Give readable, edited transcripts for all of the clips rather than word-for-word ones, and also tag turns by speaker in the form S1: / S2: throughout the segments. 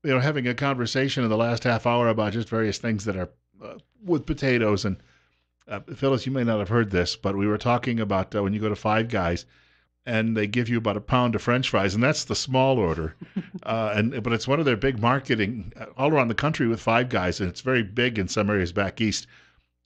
S1: having a conversation in the last half hour about just various things that are with potatoes. And Phyllis, you may not have heard this, but we were talking about when you go to Five Guys and they give you about a pound of French fries, and that's the small order. But it's one of their big marketing all around the country with Five Guys, and it's very big in some areas back east.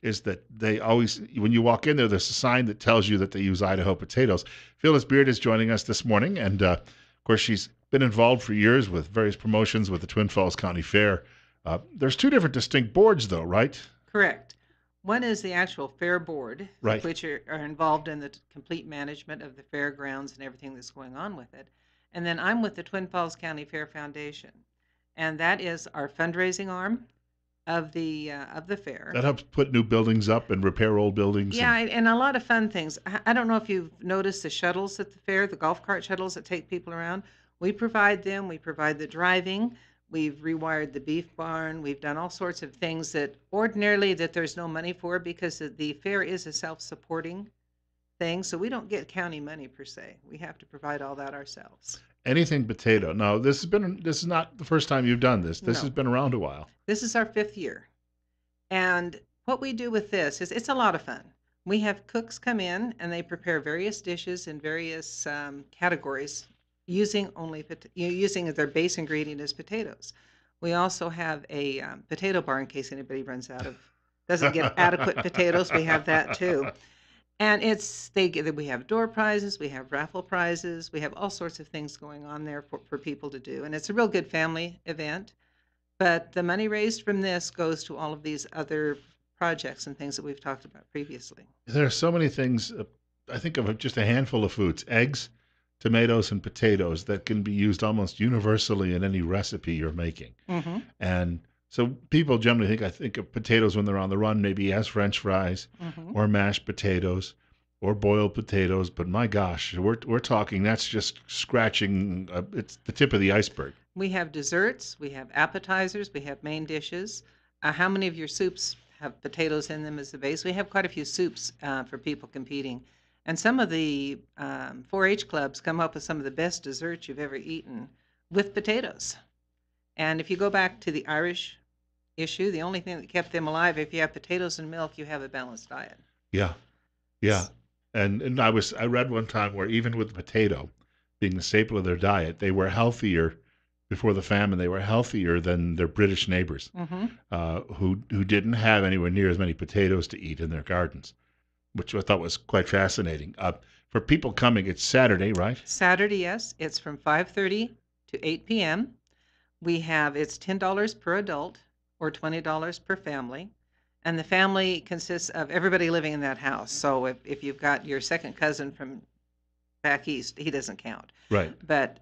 S1: Is that they always, when you walk in there, there's a sign that tells you that they use Idaho potatoes. Phyllis Beard is joining us this morning, and of course, she's been involved for years with various promotions with the Twin Falls County Fair. There's two different distinct boards, though, right?
S2: Correct. One is the actual fair board,
S1: Right.
S2: which are involved in the complete management of the fairgrounds and everything that's going on with it. And then I'm with the Twin Falls County Fair Foundation, and that is our fundraising arm of the fair.
S1: That helps put new buildings up and repair old buildings.
S2: Yeah, and a lot of fun things. I don't know if you've noticed the shuttles at the fair, the golf cart shuttles that take people around. We provide them. We provide the driving. We've rewired the beef barn. We've done all sorts of things that ordinarily that there's no money for because the fair is a self-supporting thing. So we don't get county money per se. We have to provide all that ourselves.
S1: Anything potato. Now, this is not the first time you've done this. This
S2: No.
S1: has been around a while.
S2: This is our 5th year. And what we do with this is it's a lot of fun. We have cooks come in and they prepare various dishes in various categories using using their base ingredient as potatoes. We also have a potato bar in case anybody doesn't get adequate potatoes. We have that too. And we have door prizes, we have raffle prizes, we have all sorts of things going on there for people to do. And it's a real good family event. But the money raised from this goes to all of these other projects and things that we've talked about previously.
S1: There are so many things. I think of just a handful of foods: eggs, tomatoes, and potatoes that can be used almost universally in any recipe you're making.
S2: Mm-hmm.
S1: And so people generally think of potatoes when they're on the run, maybe as French fries
S2: Mm-hmm.
S1: or mashed potatoes or boiled potatoes. But my gosh, we're talking that's just scratching. It's the tip of the iceberg.
S2: We have desserts, we have appetizers, we have main dishes. How many of your soups have potatoes in them as the base? We have quite a few soups for people competing. And some of the 4-H clubs come up with some of the best desserts you've ever eaten with potatoes. And if you go back to the Irish issue, the only thing that kept them alive, if you have potatoes and milk, you have a balanced diet.
S1: Yeah, yeah. And I read one time where even with potato being the staple of their diet, they were healthier before the famine. They were healthier than their British neighbors, who didn't have anywhere near as many potatoes to eat in their gardens, which I thought was quite fascinating. For people coming, it's Saturday, right?
S2: Saturday, yes. It's from 5:30 to 8 p.m. It's $10 per adult or $20 per family. And the family consists of everybody living in that house. So if you've got your second cousin from back east, he doesn't count.
S1: Right.
S2: But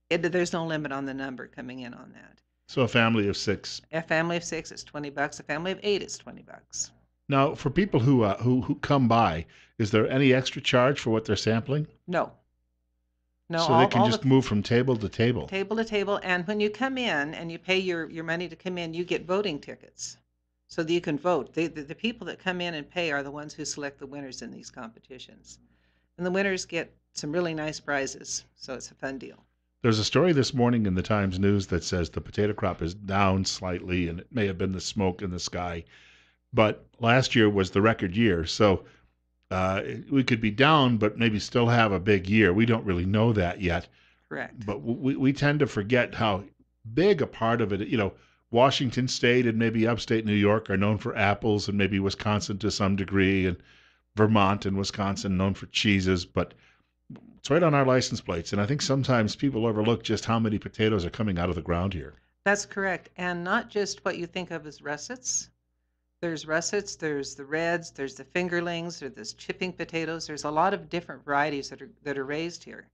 S2: there's no limit on the number coming in on that.
S1: So a family of 6.
S2: A family of 6 is $20. A family of 8 is $20.
S1: Now, for people who come by, is there any extra charge for what they're sampling?
S2: No. No.
S1: So they can just move from table to table.
S2: Table to table. And when you come in and you pay your money to come in, you get voting tickets so that you can vote. The people that come in and pay are the ones who select the winners in these competitions. And the winners get some really nice prizes. So it's a fun deal.
S1: There's a story this morning in the Times News that says the potato crop is down slightly, and it may have been the smoke in the sky. But last year was the record year, so we could be down, but maybe still have a big year. We don't really know that yet.
S2: Correct.
S1: But we tend to forget how big a part of it, Washington State and maybe upstate New York are known for apples, and maybe Wisconsin to some degree, and Vermont and Wisconsin known for cheeses, but it's right on our license plates. And I think sometimes people overlook just how many potatoes are coming out of the ground here.
S2: That's correct. And not just what you think of as russets. There's russets, there's the reds, there's the fingerlings, there's chipping potatoes. There's a lot of different varieties that are raised here.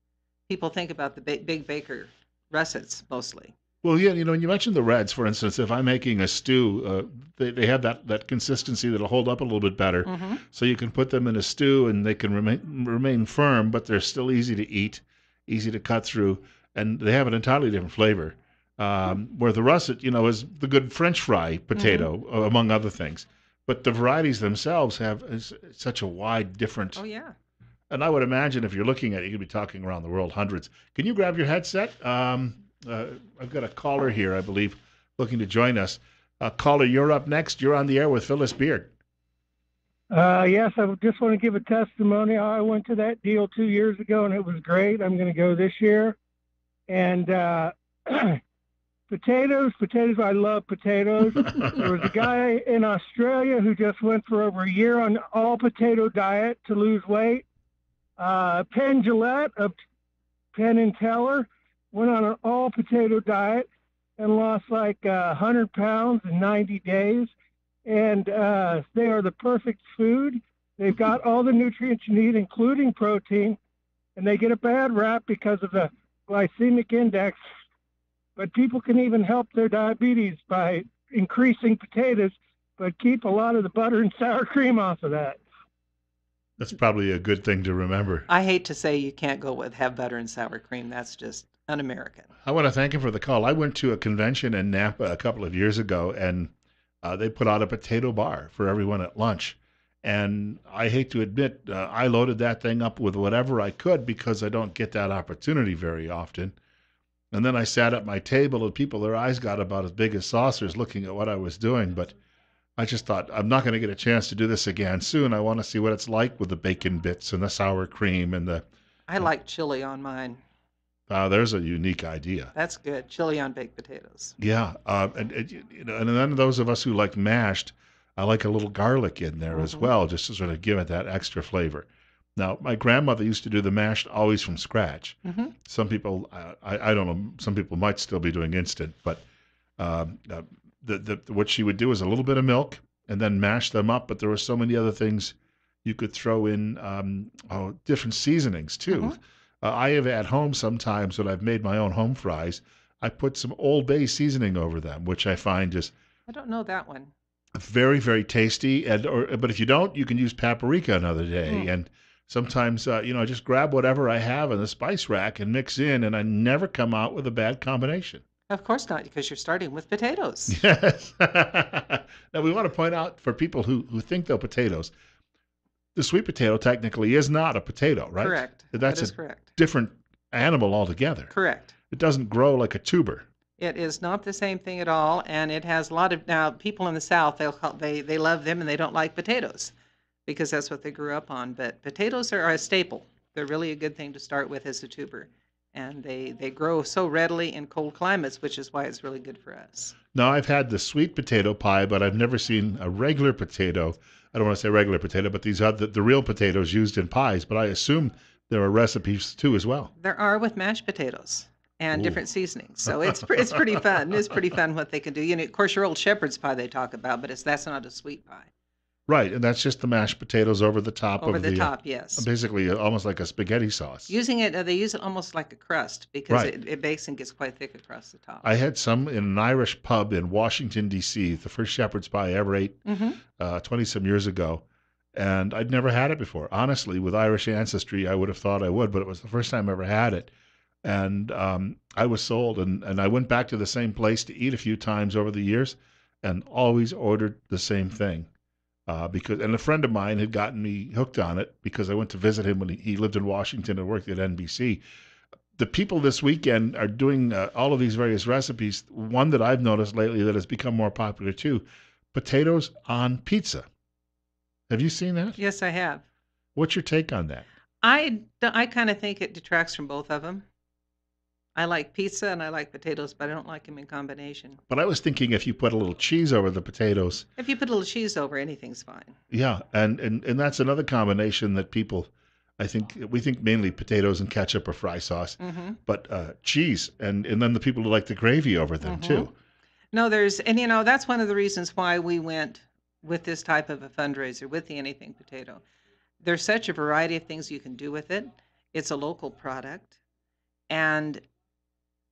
S2: People think about the big baker russets mostly.
S1: Well, yeah, when you mentioned the reds, for instance, if I'm making a stew, they have that consistency that'll hold up a little bit better.
S2: Mm-hmm.
S1: So you can put them in a stew and they can remain firm, but they're still easy to eat, easy to cut through, and they have an entirely different flavor. Where the russet, is the good French fry potato,
S2: Mm-hmm.
S1: among other things. But the varieties themselves have such a wide different.
S2: Oh, yeah.
S1: And I would imagine if you're looking at it, you could be talking around the world hundreds. Can you grab your headset? I've got a caller here, I believe, looking to join us. Caller, you're up next. You're on the air with Phyllis Beard.
S3: Yes, I just want to give a testimony. I went to that deal 2 years ago, and it was great. I'm going to go this year. And potatoes. I love potatoes. There was a guy in Australia who just went for over a year on all potato diet to lose weight. Penn Jillette of Penn and Teller went on an all potato diet and lost like 100 pounds in 90 days. And they are the perfect food. They've got all the nutrients you need, including protein, and they get a bad rap because of the glycemic index. But people can even help their diabetes by increasing potatoes, but keep a lot of the butter and sour cream off of that.
S1: That's probably a good thing to remember.
S2: I hate to say you can't go with have butter and sour cream. That's just un-American.
S1: I want to thank him for the call. I went to a convention in Napa a couple of years ago, and they put out a potato bar for everyone at lunch. And I hate to admit, I loaded that thing up with whatever I could because I don't get that opportunity very often. And then I sat at my table, and people, their eyes got about as big as saucers looking at what I was doing. But I just thought, I'm not going to get a chance to do this again soon. I want to see what it's like with the bacon bits and the sour cream and the.
S2: I like chili on mine.
S1: There's a unique idea.
S2: That's good. Chili on baked potatoes.
S1: Yeah, and then those of us who like mashed, I like a little garlic in there as well, just to sort of give it that extra flavor. Now, my grandmother used to do the mashed always from scratch. Some people, I don't know, some people might still be doing instant, but what she would do is a little bit of milk and then mash them up. But there were so many other things you could throw in, different seasonings too. I have at home sometimes when I've made my own home fries, I put some Old Bay seasoning over them, which I find just
S2: I don't know that one.
S1: very, very tasty. But if you don't, you can use paprika another day. And sometimes, I just grab whatever I have in the spice rack and mix in, and I never come out with a bad combination.
S2: Of course not, because you're starting with potatoes.
S1: Yes. Now, we want to point out for people who think they're potatoes, the sweet potato technically is not a potato, right?
S2: Correct.
S1: That's
S2: that is
S1: a
S2: correct.
S1: different animal altogether.
S2: Correct.
S1: It doesn't grow like a tuber.
S2: It is not the same thing at all, and it has a lot of now people in the South. They love them and they don't like potatoes because that's what they grew up on. But potatoes are a staple. They're really a good thing to start with as a tuber, and they grow so readily in cold climates, which is why it's really good for us.
S1: Now, I've had the sweet potato pie, but I've never seen a regular potato. I don't want to say regular potato, but these are the real potatoes used in pies. But I assume there are recipes too as well.
S2: There are with mashed potatoes and different seasonings. So it's pretty fun. It's pretty fun what they can do. Of course, your old shepherd's pie they talk about, but that's not a sweet pie.
S1: Right, and that's just the mashed potatoes over the top
S2: Over
S1: of
S2: the top, yes.
S1: Basically, almost like a spaghetti sauce.
S2: They use it almost like a crust because
S1: Right.
S2: it bakes and gets quite thick across the top.
S1: I had some in an Irish pub in Washington, D.C., the first shepherd's pie I ever ate 20-some years ago, and I'd never had it before. Honestly, with Irish ancestry, I would have thought I would, but it was the first time I ever had it. And I was sold, and I went back to the same place to eat a few times over the years and always ordered the same thing. And a friend of mine had gotten me hooked on it because I went to visit him when he lived in Washington and worked at NBC. The people this weekend are doing all of these various recipes. One that I've noticed lately that has become more popular too, potatoes on pizza. Have you seen that?
S2: Yes, I have.
S1: What's your take on that?
S2: I kind of think it detracts from both of them. I like pizza and I like potatoes, but I don't like them in combination.
S1: But I was thinking if you put a little cheese over the potatoes.
S2: If you put a little cheese over, anything's fine.
S1: Yeah, and that's another combination that people, we think mainly potatoes and ketchup or fry sauce, but cheese and then the people who like the gravy over them too.
S2: No, that's one of the reasons why we went with this type of a fundraiser with the Anything Potato. There's such a variety of things you can do with it. It's a local product, and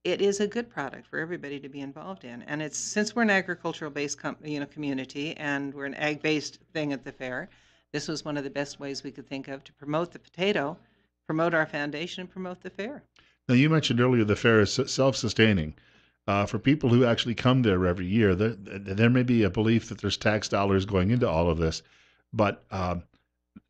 S2: it is a good product for everybody to be involved in. And it's since we're an agricultural-based community and we're an ag-based thing at the fair, this was one of the best ways we could think of to promote the potato, promote our foundation, and promote the fair.
S1: Now, you mentioned earlier the fair is self-sustaining. For people who actually come there every year, there may be a belief that there's tax dollars going into all of this, but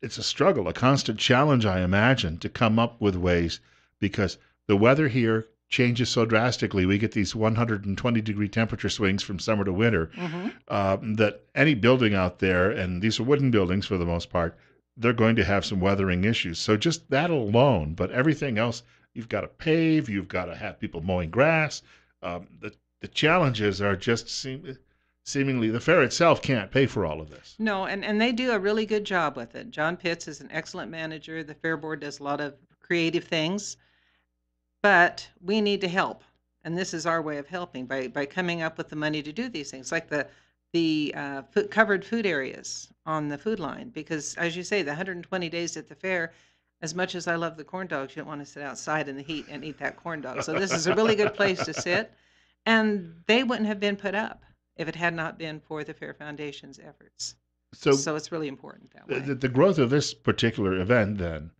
S1: it's a struggle, a constant challenge, I imagine, to come up with ways because the weather here changes so drastically. We get these 120-degree temperature swings from summer to winter that any building out there, and these are wooden buildings for the most part, they're going to have some weathering issues. So just that alone, but everything else, you've got to pave, you've got to have people mowing grass. The challenges are just seemingly the fair itself can't pay for all of this.
S2: No, and they do a really good job with it. John Pitts is an excellent manager. The Fair Board does a lot of creative things, but we need to help. And this is our way of helping by coming up with the money to do these things, like the covered food areas on the food line. Because as you say, the 120 days at the fair, as much as I love the corn dogs, you don't want to sit outside in the heat and eat that corn dog. So this is a really good place to sit. And they wouldn't have been put up if it had not been for the Fair Foundation's efforts. So it's really important that way.
S1: The growth of this particular event then,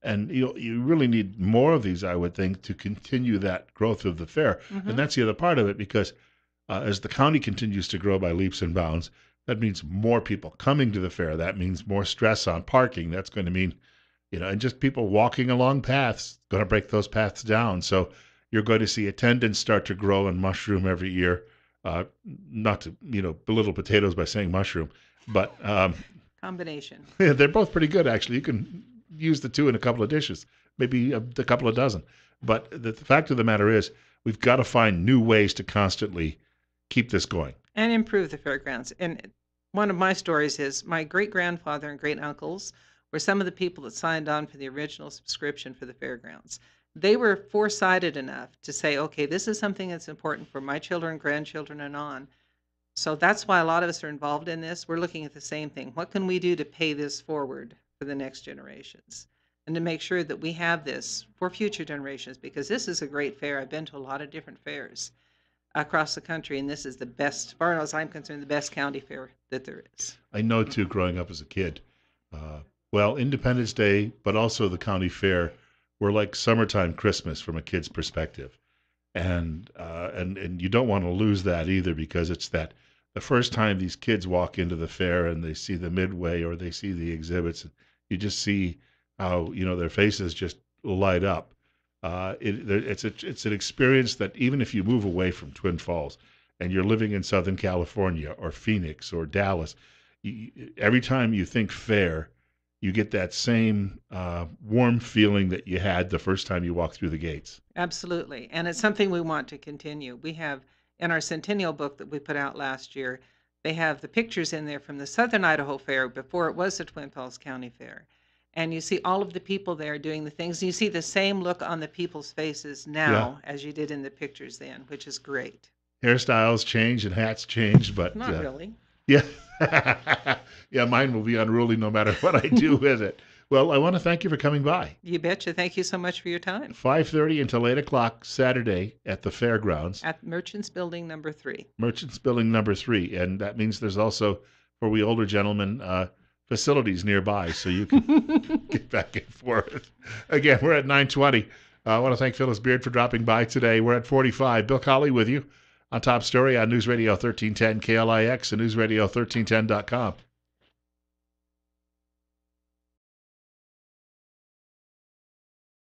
S1: and you really need more of these, I would think, to continue that growth of the fair. And that's the other part of it, because as the county continues to grow by leaps and bounds, that means more people coming to the fair. That means more stress on parking. That's going to mean, and just people walking along paths, going to break those paths down. So you're going to see attendance start to grow and mushroom every year. Not to, belittle potatoes by saying mushroom, but
S2: combination.
S1: Yeah, they're both pretty good, actually. You can use the two in a couple of dishes, maybe a couple of dozen. But the fact of the matter is, we've got to find new ways to constantly keep this going.
S2: And improve the fairgrounds. And one of my stories is my great-grandfather and great-uncles were some of the people that signed on for the original subscription for the fairgrounds. They were foresighted enough to say, okay, this is something that's important for my children, grandchildren, and on. So that's why a lot of us are involved in this. We're looking at the same thing. What can we do to pay this forward for the next generations and to make sure that we have this for future generations? Because this is a great fair. I've been to a lot of different fairs across the country, and this is the best, as far as I'm concerned, the best county fair that there is.
S1: I know, too, growing up as a kid. Independence Day, but also the county fair, were like summertime Christmas from a kid's perspective. And you don't want to lose that either, because it's the first time these kids walk into the fair and they see the midway or they see the exhibits, you just see how, their faces just light up. It's an experience that even if you move away from Twin Falls and you're living in Southern California or Phoenix or Dallas, every time you think fair, you get that same warm feeling that you had the first time you walked through the gates.
S2: Absolutely. And it's something we want to continue. We have, in our Centennial book that we put out last year, they have the pictures in there from the Southern Idaho Fair before it was the Twin Falls County Fair. And you see all of the people there doing the things. You see the same look on the people's faces now as you did in the pictures then, which is great.
S1: Hairstyles change and hats change, but...
S2: Not really.
S1: Yeah. Yeah, mine will be unruly no matter what I do with it. Well, I want to thank you for coming by.
S2: You betcha. Thank you so much for your time.
S1: 5:30 until 8 o'clock Saturday at the fairgrounds.
S2: At Merchants Building number 3.
S1: Merchants Building number 3. And that means there's also, for we older gentlemen, facilities nearby so you can get back and forth. Again, we're at 9:20. I want to thank Phyllis Beard for dropping by today. We're at 45. Bill Colley with you on Top Story on News Radio 1310 KLIX and newsradio1310.com.